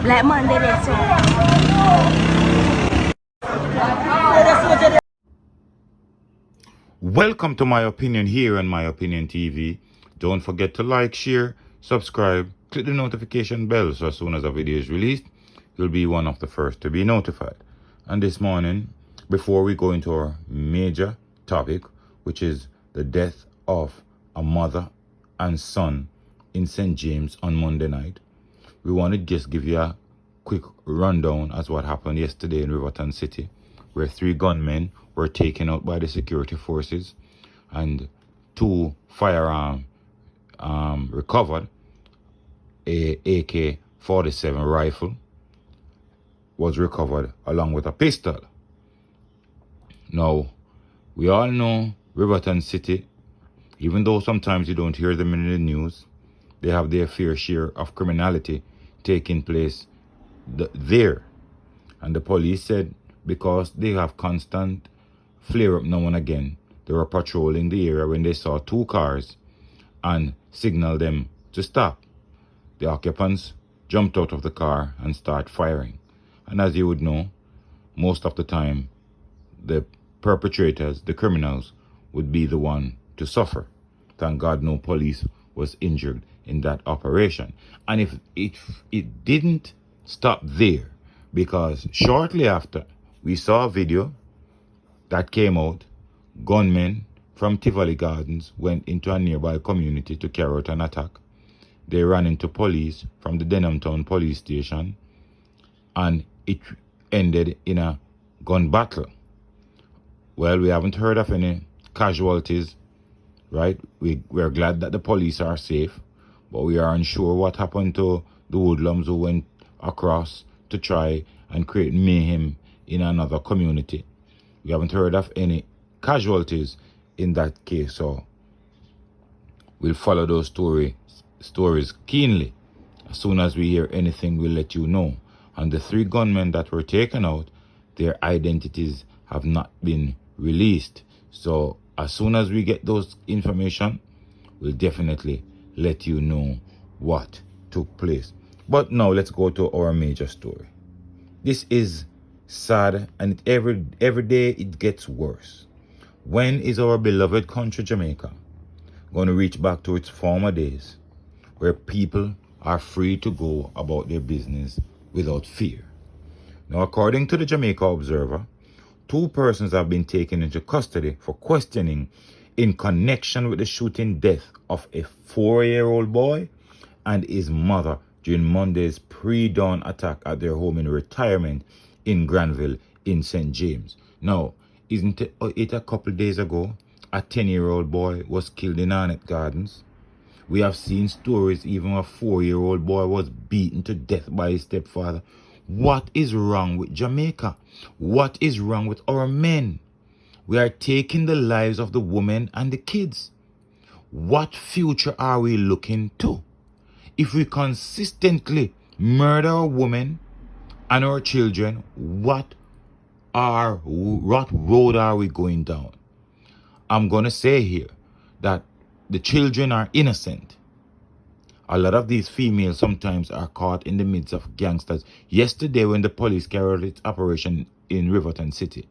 และมันได้เด็ดสุด Welcome to My Opinion here on My Opinion TV. Don't forget to like, share, subscribe, click the notification bell so as soon as a video is released, you'll be one of the first to be notified. And this morning, before we go into our major topic, which is the death of a mother and son in St. James on Monday night, we want to just give you a quick rundown as what happened yesterday in Riverton City, where 3 gunmen were taken out by the security forces and 2 firearms recovered. A AK-47 rifle was recovered along with a pistol. Now, we all know Riverton City, even though sometimes you don't hear them in the news, they have their fair share of criminality taking place there. And the police said because they have constant flare up now and again, they were patrolling the area when they saw 2 cars and signaled them to stop. The occupants jumped out of the car and started firing. And as you would know, most of the time, the perpetrators, the criminals, would be the one to suffer. Thank God no police was injured in that operation. And if it didn't stop there, because shortly after, we saw a video that came out. Gunmen from Tivoli Gardens went into a nearby community to carry out an attack. They ran into police from the Denham Town police station, and it ended in a gun battle. Well, we haven't heard of any casualties, right? We're glad that the police are safe, but we are unsure what happened to the hoodlums who went across to try and create mayhem in another community. We haven't heard of any casualties in that case, so we'll follow those stories keenly. As soon as we hear anything, we'll let you know. And the 3 gunmen that were taken out, their identities have not been released. So as soon as we get those information, we'll definitely let you know what took place. But now let's go to our major story. This is sad, and every day it gets worse. When is our beloved country Jamaica going to reach back to its former days, where people are free to go about their business without fear? Now, according to the Jamaica Observer, 2 persons have been taken into custody for questioning in connection with the shooting death of a 4-year-old boy and his mother during Monday's pre-dawn attack at their home in retirement in Granville in St. James. Now, isn't it a couple days ago, a 10-year-old boy was killed in Arnett Gardens? We have seen stories even a 4-year-old boy was beaten to death by his stepfather. What is wrong with Jamaica? What is wrong with our men? We are taking the lives of the women and the kids. What future are we looking to? If we consistently murder our women and our children, what road are we going down? I'm going to say here that the children are innocent. A lot of these females sometimes are caught in the midst of gangsters. Yesterday, when the police carried out its operation in Riverton City,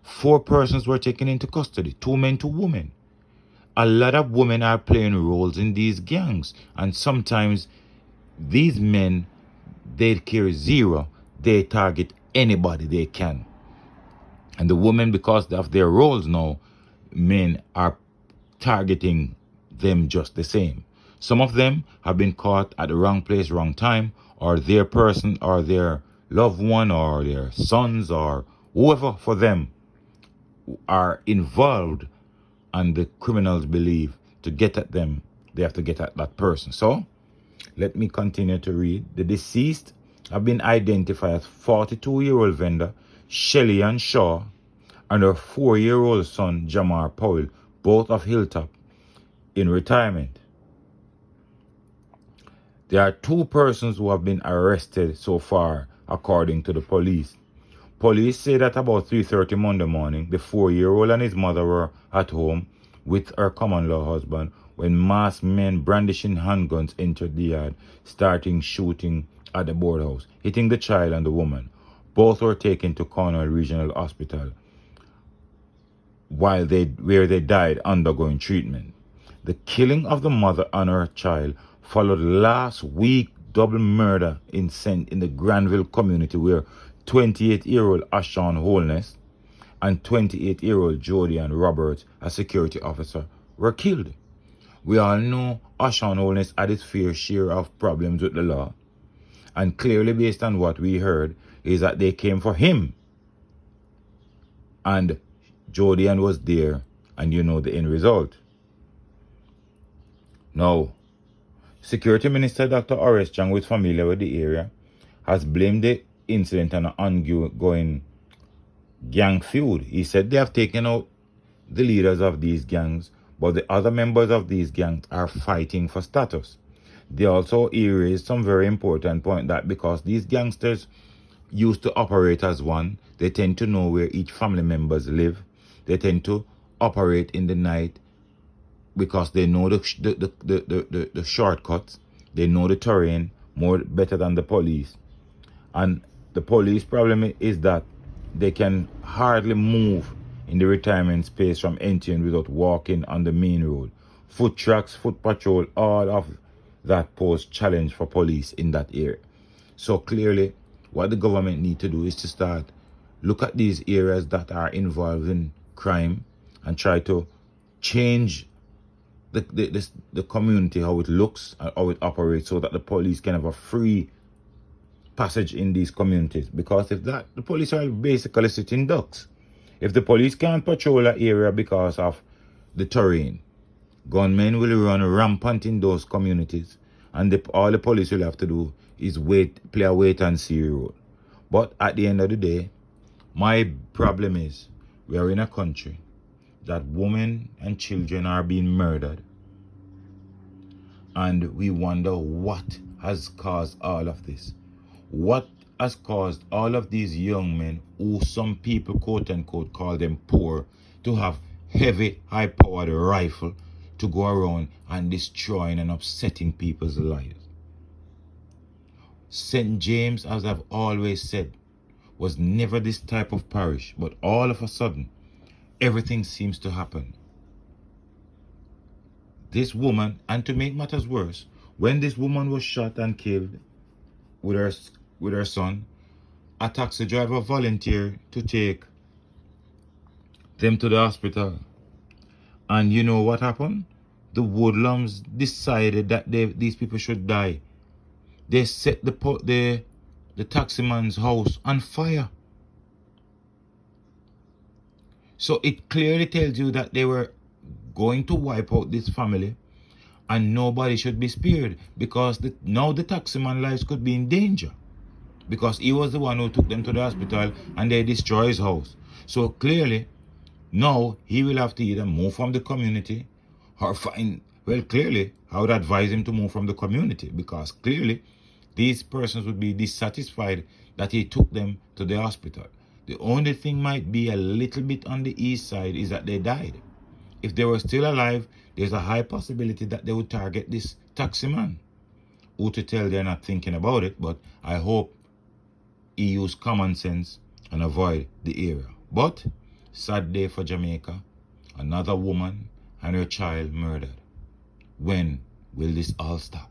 4 persons were taken into custody, 2 men, 2 women. A lot of women are playing roles in these gangs, and sometimes these men, they care zero. They target anybody they can. And the women, because of their roles now, men are targeting them just the same. Some of them have been caught at the wrong place, wrong time, or their person or their loved one or their sons or whoever for them are involved, and the criminals believe to get at them, they have to get at that person. So let me continue to read. The deceased have been identified as 42-year-old vendor Shelley Ann Shaw and her 4-year-old son Jamar Powell, both of Hilltop, in retirement. There are 2 persons who have been arrested so far, according to the police. Police say that about 3:30 Monday morning, the 4-year-old and his mother were at home with her common law husband when masked men brandishing handguns entered the yard, starting shooting at the boardhouse, hitting the child and the woman. Both were taken to Cornwall Regional Hospital where they died undergoing treatment. The killing of the mother and her child followed last week double murder in the Granville community where 28-year-old Ashawn Holness and 28-year-old Jodian Roberts, a security officer, were killed. We all know Ashawn Holness had his fair share of problems with the law, and clearly based on what we heard is that they came for him. And Jodian was there, and you know the end result. Now, Security Minister Dr. Horace Chang, who is familiar with the area, has blamed the incident on an ongoing gang feud. He said they have taken out the leaders of these gangs, but the other members of these gangs are fighting for status. They also raised some very important point that because these gangsters used to operate as one, they tend to know where each family members live. They tend to operate in the night because they know the shortcuts. They know the terrain better than the police. And the police problem is that they can hardly move in the retirement space from entering without walking on the main road. Foot tracks, foot patrol, all of that pose challenge for police in that area. So clearly, what the government need to do is to start look at these areas that are involved in crime and try to change the community, how it looks and how it operates, so that the police can have a free passage in these communities. Because if that, the police are basically sitting ducks. If the police can't patrol an area because of the terrain, gunmen will run rampant in those communities, and all the police will have to do is play a wait and see role. But at the end of the day, my problem is we are in a country that women and children are being murdered, and we wonder what has caused all of this. What has caused all of these young men, who some people quote unquote call them poor, to have heavy high-powered rifle to go around and destroying and upsetting people's lives? St. James, as I've always said, was never this type of parish, but all of a sudden everything seems to happen. This woman, and to make matters worse, when this woman was shot and killed with her son, a taxi driver volunteered to take them to the hospital. And you know what happened? The Woodlums decided that these people should die. They set the taximan's house on fire. So it clearly tells you that they were going to wipe out this family, and nobody should be spared, because now the taximan lives could be in danger, because he was the one who took them to the hospital and they destroyed his house. So clearly now he will have to either move from the community or clearly I would advise him to move from the community, because clearly these persons would be dissatisfied that he took them to the hospital. The only thing might be a little bit on the east side is that they died. If they were still alive, there's a high possibility that they would target this taximan. Who to tell they're not thinking about it, but I hope he use common sense and avoid the area. But sad day for Jamaica. Another woman and her child murdered. When will this all stop?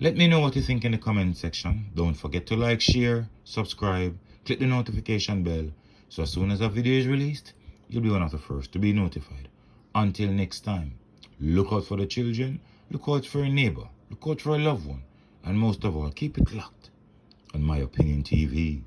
Let me know what you think in the comment section. Don't forget to like, share, subscribe, click the notification bell, so as soon as a video is released, you'll be one of the first to be notified. Until next time, look out for the children, look out for a neighbor, look out for a loved one, and most of all, keep it locked on My Opinion TV.